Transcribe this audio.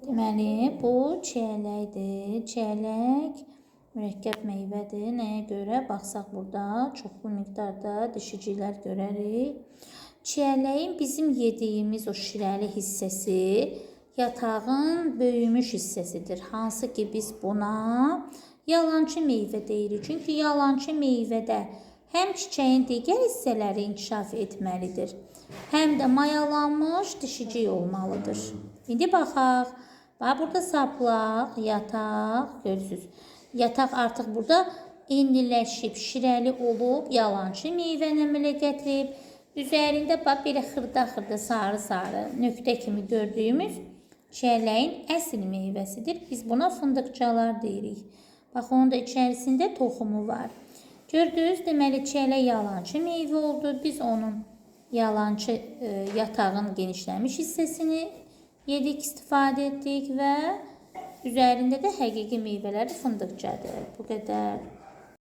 Deməli, bu çiyələkdir. Çiyələk mürəkkəb meyvədir. Nəyə görə? Baxsaq burada çoxlu miqdarda dişiciklər görərik. Çiyələyin bizim yediyimiz o şirəli hissəsi yatağın böyümüş hissəsidir. Hansı ki biz buna yalançı meyvə deyirik. Çünki yalançı meyvədə həm çiçəyin digər hissələri inkişaf etməlidir, həm də mayalanmış dişicik olmalıdır. İndi baxaq. Bax, burada saplaq, yataq, görürsünüz. Yataq artıq burada enliləşib, şirəli olub, yalançı meyvəni əmələ gətirib. Üzərində bax, belə xırda-xırda, sarı-sarı nöqtə kimi gördüyümüz çiyələyin əsl meyvəsidir. Biz buna fındıqçalar deyirik. Bax, onun da içərisində toxumu var. Gördünüz, deməli, çiyələk yalançı meyvə oldu. Biz onun yalançı yatağın genişlənmiş hissəsini yedik, istifadə etdik və üzərində də həqiqi meyvələri fındıqçadır. Bu qədər.